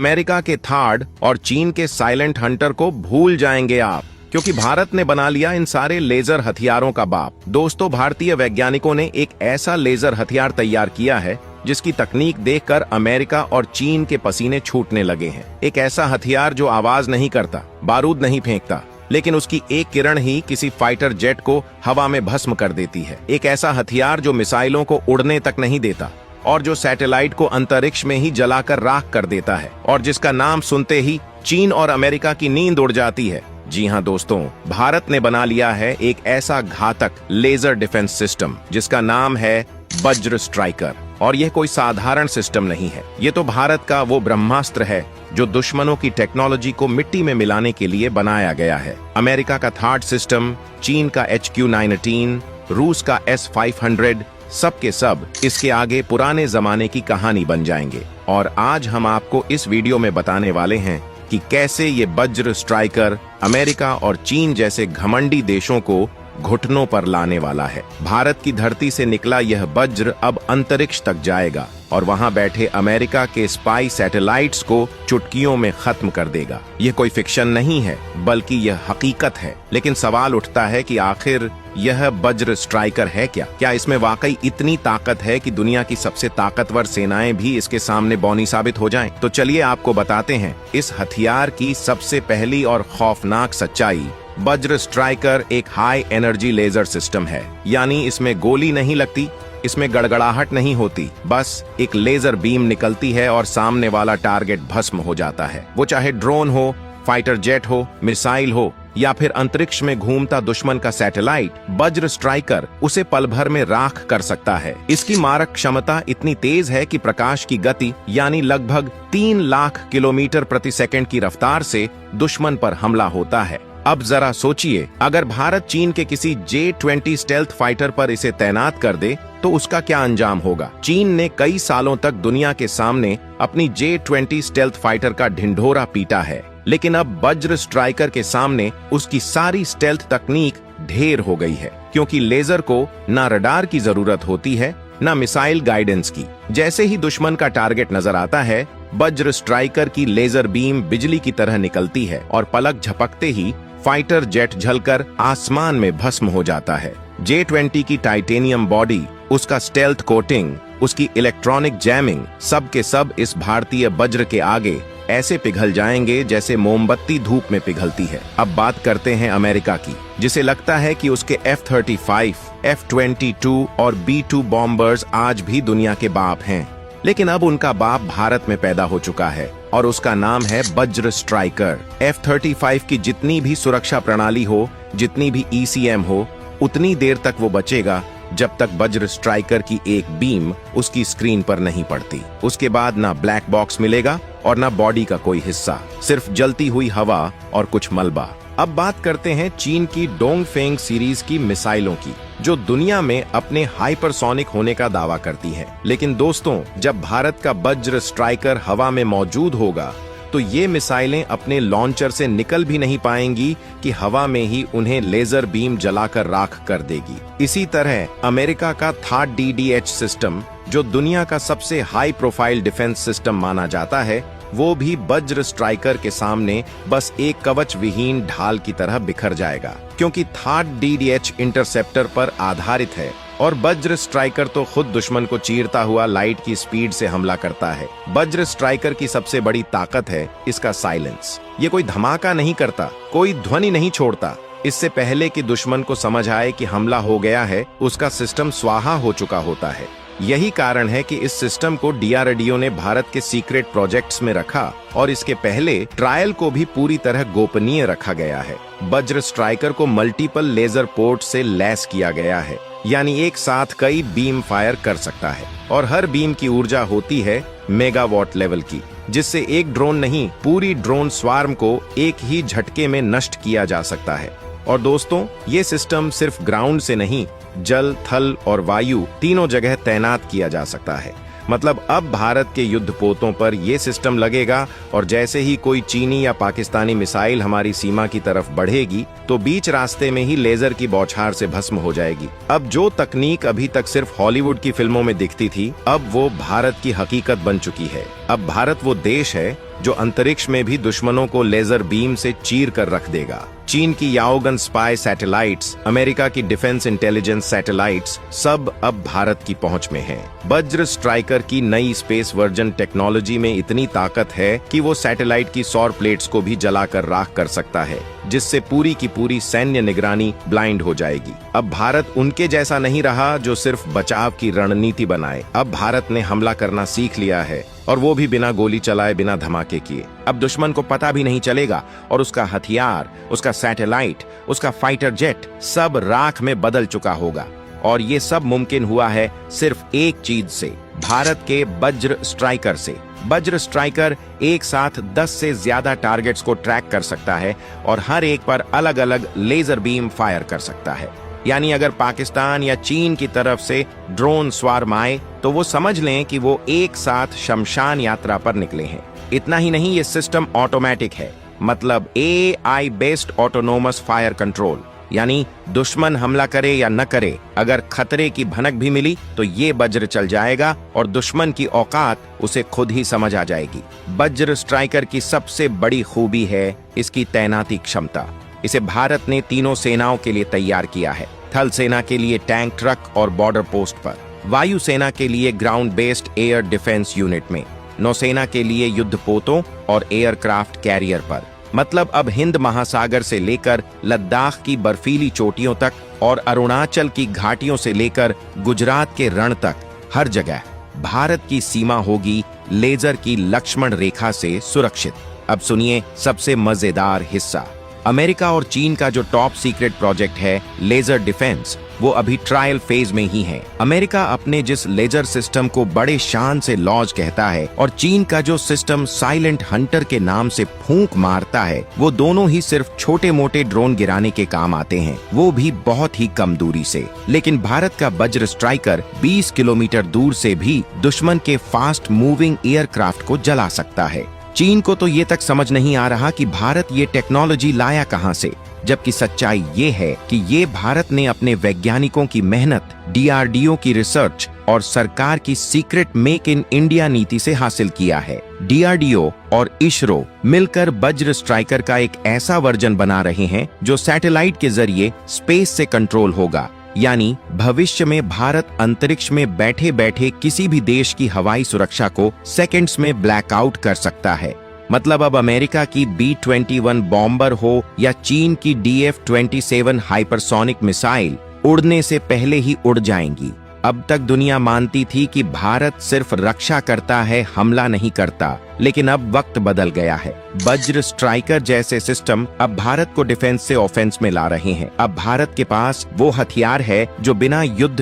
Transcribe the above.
America के third और चीन के साइलेंट हंटर को भूल जाएंगे आप, क्योंकि भारत ने बना लिया इन सारे लेजर हथियारों का बाप। दोस्तों, भारतीय वैज्ञानिकों ने एक ऐसा लेजर हथियार तैयार किया है जिसकी तकनीक देखकर अमेरिका और चीन के पसीने छूटने लगे हैं। एक ऐसा हथियार जो आवाज नहीं करता, बारूद नहीं फेंकता, लेकिन उसकी एक किरण ही किसी फाइटर जेट को हवा में भस्म कर देती है। एक ऐसा हथियार जो मिसाइलों को उड़ने तक नहीं देता और जो सैटेलाइट को अंतरिक्ष में ही जलाकर राख कर देता है, और जिसका नाम सुनते ही चीन और अमेरिका की नींद उड़ जाती है। जी हाँ दोस्तों, भारत ने बना लिया है एक ऐसा घातक लेजर डिफेंस सिस्टम जिसका नाम है वज्र स्ट्राइकर। और यह कोई साधारण सिस्टम नहीं है, ये तो भारत का वो ब्रह्मास्त्र है जो दुश्मनों की टेक्नोलॉजी को मिट्टी में मिलाने के लिए बनाया गया है। अमेरिका का थार्ड सिस्टम, चीन का HQ-19, रूस का S-500, सब के सब इसके आगे पुराने जमाने की कहानी बन जाएंगे। और आज हम आपको इस वीडियो में बताने वाले हैं कि कैसे ये वज्र स्ट्राइकर अमेरिका और चीन जैसे घमंडी देशों को घुटनों पर लाने वाला है। भारत की धरती से निकला यह वज्र अब अंतरिक्ष तक जाएगा और वहां बैठे अमेरिका के स्पाई सैटेलाइट्स को चुटकियों में खत्म कर देगा। यह कोई फिक्शन नहीं है, बल्कि यह हकीकत है। लेकिन सवाल उठता है कि आखिर यह वज्र स्ट्राइकर है क्या? क्या इसमें वाकई इतनी ताकत है कि दुनिया की सबसे ताकतवर सेनाएं भी इसके सामने बौनी साबित हो जाएं? तो चलिए आपको बताते हैं इस हथियार की सबसे पहली और खौफनाक सच्चाई। वज्र स्ट्राइकर एक हाई एनर्जी लेजर सिस्टम है, यानी इसमें गोली नहीं लगती, इसमें गड़गड़ाहट नहीं होती, बस एक लेजर बीम निकलती है और सामने वाला टारगेट भस्म हो जाता है। वो चाहे ड्रोन हो, फाइटर जेट हो, मिसाइल हो या फिर अंतरिक्ष में घूमता दुश्मन का सैटेलाइट, वज्र स्ट्राइकर उसे पल भर में राख कर सकता है। इसकी मारक क्षमता इतनी तेज है कि प्रकाश की गति यानी लगभग 3 लाख किलोमीटर प्रति सेकंड की रफ्तार से दुश्मन पर हमला होता है। अब जरा सोचिए, अगर भारत चीन के किसी J-20 स्टेल्थ फाइटर पर इसे तैनात कर दे तो उसका क्या अंजाम होगा? चीन ने कई सालों तक दुनिया के सामने अपनी J-20 स्टेल्थ फाइटर का ढिंढोरा पीटा है, लेकिन अब वज्र स्ट्राइकर के सामने उसकी सारी स्टेल्थ तकनीक ढेर हो गई है, क्योंकि लेजर को ना रडार की जरूरत होती है ना मिसाइल गाइडेंस की। जैसे ही दुश्मन का टारगेट नजर आता है, वज्र स्ट्राइकर की लेजर बीम बिजली की तरह निकलती है और पलक झपकते ही फाइटर जेट झलकर आसमान में भस्म हो जाता है। J-20 की टाइटेनियम बॉडी, उसका स्टेल्थ कोटिंग, उसकी इलेक्ट्रॉनिक जैमिंग, सब के सब इस भारतीय वज्र के आगे ऐसे पिघल जाएंगे जैसे मोमबत्ती धूप में पिघलती है। अब बात करते हैं अमेरिका की, जिसे लगता है कि उसके F-35, F-22 और B-2 बॉम्बर्स आज भी दुनिया के बाप हैं। लेकिन अब उनका बाप भारत में पैदा हो चुका है और उसका नाम है वज्र स्ट्राइकर। F-35 की जितनी भी सुरक्षा प्रणाली हो, जितनी भी ECM हो, उतनी देर तक वो बचेगा जब तक वज्र स्ट्राइकर की एक बीम उसकी स्क्रीन पर नहीं पड़ती। उसके बाद ना ब्लैक बॉक्स मिलेगा और ना बॉडी का कोई हिस्सा, सिर्फ जलती हुई हवा और कुछ मलबा। अब बात करते हैं चीन की डोंगफेंग सीरीज की मिसाइलों की, जो दुनिया में अपने हाइपरसोनिक होने का दावा करती है। लेकिन दोस्तों, जब भारत का वज्र स्ट्राइकर हवा में मौजूद होगा तो ये मिसाइलें अपने लॉन्चर से निकल भी नहीं पाएंगी कि हवा में ही उन्हें लेजर बीम जलाकर राख कर देगी। इसी तरह अमेरिका का थार्ड DDH सिस्टम, जो दुनिया का सबसे हाई प्रोफाइल डिफेंस सिस्टम माना जाता है, वो भी वज्र स्ट्राइकर के सामने बस एक कवच विहीन ढाल की तरह बिखर जाएगा, क्योंकि थार्ड DDH इंटरसेप्टर पर आधारित है और वज्र स्ट्राइकर तो खुद दुश्मन को चीरता हुआ लाइट की स्पीड से हमला करता है। वज्र स्ट्राइकर की सबसे बड़ी ताकत है इसका साइलेंस। ये कोई धमाका नहीं करता, कोई ध्वनि नहीं छोड़ता। इससे पहले कि दुश्मन को समझ आए कि हमला हो गया है, उसका सिस्टम स्वाहा हो चुका होता है। यही कारण है कि इस सिस्टम को DRDO ने भारत के सीक्रेट प्रोजेक्ट्स में रखा और इसके पहले ट्रायल को भी पूरी तरह गोपनीय रखा गया है। वज्र स्ट्राइकर को मल्टीपल लेजर पोर्ट से लैस किया गया है, यानी एक साथ कई बीम फायर कर सकता है और हर बीम की ऊर्जा होती है मेगावाट लेवल की, जिससे एक ड्रोन नहीं, पूरी ड्रोन स्वार्म को एक ही झटके में नष्ट किया जा सकता है। और दोस्तों, ये सिस्टम सिर्फ ग्राउंड से नहीं, जल, थल और वायु तीनों जगह तैनात किया जा सकता है। मतलब अब भारत के युद्धपोतों पर यह सिस्टम लगेगा और जैसे ही कोई चीनी या पाकिस्तानी मिसाइल हमारी सीमा की तरफ बढ़ेगी तो बीच रास्ते में ही लेजर की बौछार से भस्म हो जाएगी। अब जो तकनीक अभी तक सिर्फ हॉलीवुड की फिल्मों में दिखती थी, अब वो भारत की हकीकत बन चुकी है। अब भारत वो देश है जो अंतरिक्ष में भी दुश्मनों को लेजर बीम से चीर कर रख देगा। चीन की याओगन स्पाई सैटेलाइट्स, अमेरिका की डिफेंस इंटेलिजेंस सैटेलाइट्स सब अब भारत की पहुंच में हैं। वज्र स्ट्राइकर की नई स्पेस वर्जन टेक्नोलॉजी में इतनी ताकत है कि वो सैटेलाइट की सौर प्लेट्स को भी जलाकर राख कर सकता है, जिससे पूरी की पूरी सैन्य निगरानी ब्लाइंड हो जाएगी। अब भारत उनके जैसा नहीं रहा जो सिर्फ बचाव की रणनीति बनाए। अब भारत ने हमला करना सीख लिया है, और वो भी बिना गोली चलाए, बिना धमाके किए। अब दुश्मन को पता भी नहीं चलेगा और उसका हथियार, उसका सैटेलाइट, उसका फाइटर जेट सब राख में बदल चुका होगा। और ये सब मुमकिन हुआ है सिर्फ एक चीज से, भारत के वज्र स्ट्राइकर से। वज्र स्ट्राइकर एक साथ 10 से ज्यादा टारगेट्स को ट्रैक कर सकता है और हर एक पर अलग अलग लेजर बीम फायर कर सकता है। यानी अगर पाकिस्तान या चीन की तरफ से ड्रोन स्वार्म आए तो वो समझ लें कि वो एक साथ शमशान यात्रा पर निकले हैं। इतना ही नहीं, ये सिस्टम ऑटोमेटिक है, मतलब AI based autonomous fire control. यानी दुश्मन हमला करे या न करे, अगर खतरे की भनक भी मिली तो ये वज्र चल जाएगा और दुश्मन की औकात उसे खुद ही समझ आ जाएगी। वज्र स्ट्राइकर की सबसे बड़ी खूबी है इसकी तैनाती क्षमता। इसे भारत ने तीनों सेनाओं के लिए तैयार किया है। थल सेना के लिए टैंक ट्रक और बॉर्डर पोस्ट पर, वायु सेना के लिए ground based air defence unit में, नौसेना के लिए युद्धपोतों और एयरक्राफ्ट कैरियर पर। मतलब अब हिंद महासागर से लेकर लद्दाख की बर्फीली चोटियों तक और अरुणाचल की घाटियों से लेकर गुजरात के रण तक हर जगह भारत की सीमा होगी लेजर की लक्ष्मण रेखा से सुरक्षित। अब सुनिए सबसे मजेदार हिस्सा। अमेरिका और चीन का जो टॉप सीक्रेट प्रोजेक्ट है लेजर डिफेंस, वो अभी ट्रायल फेज में ही है। अमेरिका अपने जिस लेजर सिस्टम को बड़े शान से लॉन्च कहता है और चीन का जो सिस्टम साइलेंट हंटर के नाम से फूंक मारता है, वो दोनों ही सिर्फ छोटे मोटे ड्रोन गिराने के काम आते हैं, वो भी बहुत ही कम दूरी से। लेकिन भारत का वज्र स्ट्राइकर 20 किलोमीटर दूर से भी दुश्मन के फास्ट मूविंग एयरक्राफ्ट को जला सकता है। चीन को तो ये तक समझ नहीं आ रहा कि भारत ये टेक्नोलॉजी लाया कहां से, जबकि सच्चाई ये है कि ये भारत ने अपने वैज्ञानिकों की मेहनत, DRDO की रिसर्च और सरकार की सीक्रेट मेक इन इंडिया नीति से हासिल किया है। DRDO और ISRO मिलकर वज्र स्ट्राइकर का एक ऐसा वर्जन बना रहे हैं जो सैटेलाइट के जरिए स्पेस से कंट्रोल होगा। यानी भविष्य में भारत अंतरिक्ष में बैठे बैठे किसी भी देश की हवाई सुरक्षा को सेकंड्स में ब्लैकआउट कर सकता है। मतलब अब अमेरिका की B-21 बॉम्बर हो या चीन की DF-27 हाइपरसोनिक मिसाइल उड़ने से पहले ही उड़ जाएंगी। अब तक दुनिया मानती थी कि भारत सिर्फ रक्षा करता है, हमला नहीं करता, लेकिन अब वक्त बदल गया है। वज्र स्ट्राइकर जैसे सिस्टम अब भारत को डिफेंस से ऑफेंस में ला रहे हैं। अब भारत के पास वो हथियार है जो बिना युद्ध